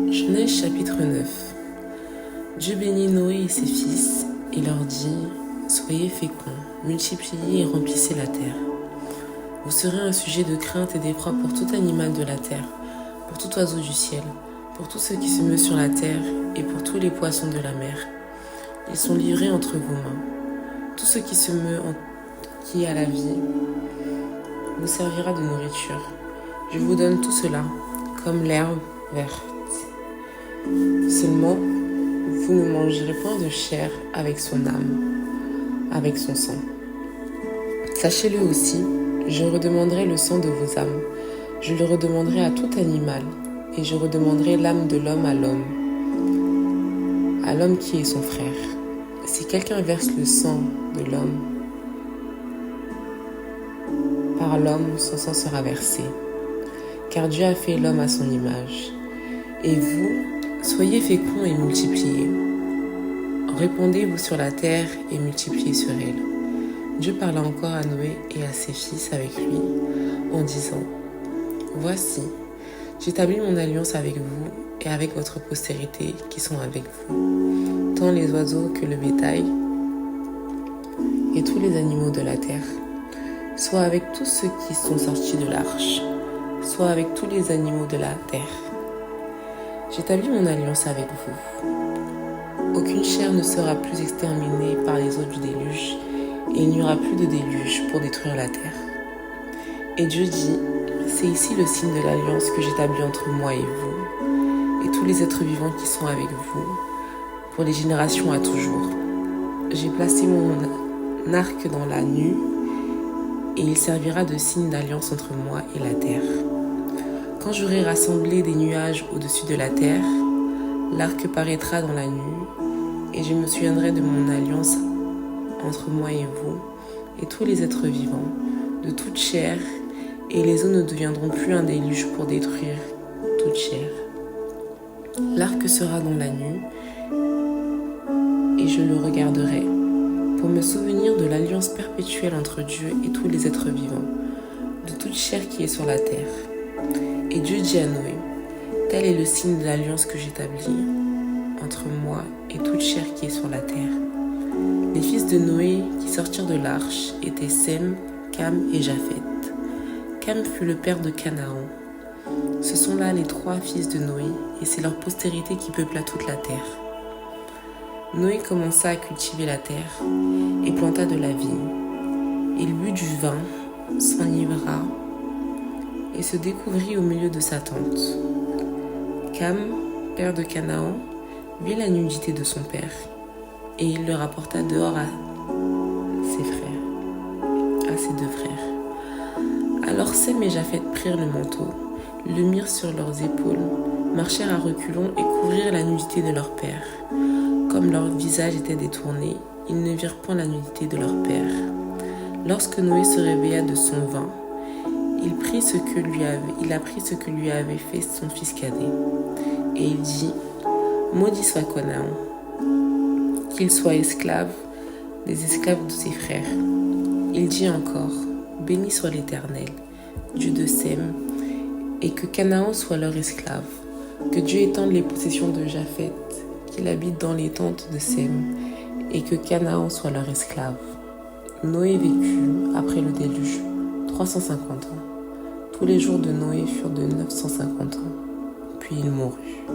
Genèse chapitre 9. Dieu bénit Noé et ses fils et leur dit : Soyez féconds, multipliez et remplissez la terre. Vous serez un sujet de crainte et d'effroi pour tout animal de la terre, pour tout oiseau du ciel, pour tout ce qui se meut sur la terre et pour tous les poissons de la mer. Ils sont livrés entre vos mains. Tout ce qui se meut, qui a la vie, vous servira de nourriture. Je vous donne tout cela, comme l'herbe verte. Seulement, vous ne mangerez point de chair avec son âme, avec son sang. Sachez-le aussi, je redemanderai le sang de vos âmes. Je le redemanderai à tout animal, et je redemanderai l'âme de l'homme à l'homme qui est son frère. Si quelqu'un verse le sang de l'homme, par l'homme, son sang sera versé. Car Dieu a fait l'homme à son image. Et vous, soyez féconds et multipliez. Répandez-vous sur la terre et multipliez sur elle. Dieu parla encore à Noé et à ses fils avec lui, en disant : Voici, j'établis mon alliance avec vous et avec votre postérité qui sont avec vous, tant les oiseaux que le bétail et tous les animaux de la terre, soit avec tous ceux qui sont sortis de l'arche, soit avec tous les animaux de la terre. J'établis mon alliance avec vous. Aucune chair ne sera plus exterminée par les eaux du déluge, et il n'y aura plus de déluge pour détruire la terre. Et Dieu dit : C'est ici le signe de l'alliance que j'établis entre moi et vous, et tous les êtres vivants qui sont avec vous, pour les générations à toujours. J'ai placé mon arc dans la nue, et il servira de signe d'alliance entre moi et la terre. Quand j'aurai rassemblé des nuages au-dessus de la terre, l'arc paraîtra dans la nue, et je me souviendrai de mon alliance entre moi et vous, et tous les êtres vivants, de toute chair, et les eaux ne deviendront plus un déluge pour détruire toute chair. L'arc sera dans la nue, et je le regarderai, pour me souvenir de l'alliance perpétuelle entre Dieu et tous les êtres vivants, de toute chair qui est sur la terre. Et Dieu dit à Noé : Tel est le signe de l'alliance que j'établis entre moi et toute chair qui est sur la terre. Les fils de Noé qui sortirent de l'arche étaient Sem, Cam et Japheth. Cam fut le père de Canaan. Ce sont là les 3 fils de Noé, et c'est leur postérité qui peupla toute la terre. Noé commença à cultiver la terre et planta de la vigne. Il but du vin, s'enivra et se découvrit au milieu de sa tente. Cam, père de Canaan, vit la nudité de son père, et il le rapporta dehors à ses 2 frères. Alors Sem et Japheth prirent le manteau, le mirent sur leurs épaules, marchèrent à reculons et couvrirent la nudité de leur père. Comme leur visage était détourné, ils ne virent point la nudité de leur père. Lorsque Noé se réveilla de son vin, il apprit ce que lui avait fait son fils cadet. Et il dit : Maudit soit Canaan, qu'il soit esclave des esclaves de ses frères. Il dit encore : Béni soit l'Éternel, Dieu de Sem, et que Canaan soit leur esclave. Que Dieu étende les possessions de Japheth, qu'il habite dans les tentes de Sem, et que Canaan soit leur esclave. Noé vécut, après le déluge, 350 ans. Tous les jours de Noé furent de 950 ans, puis il mourut.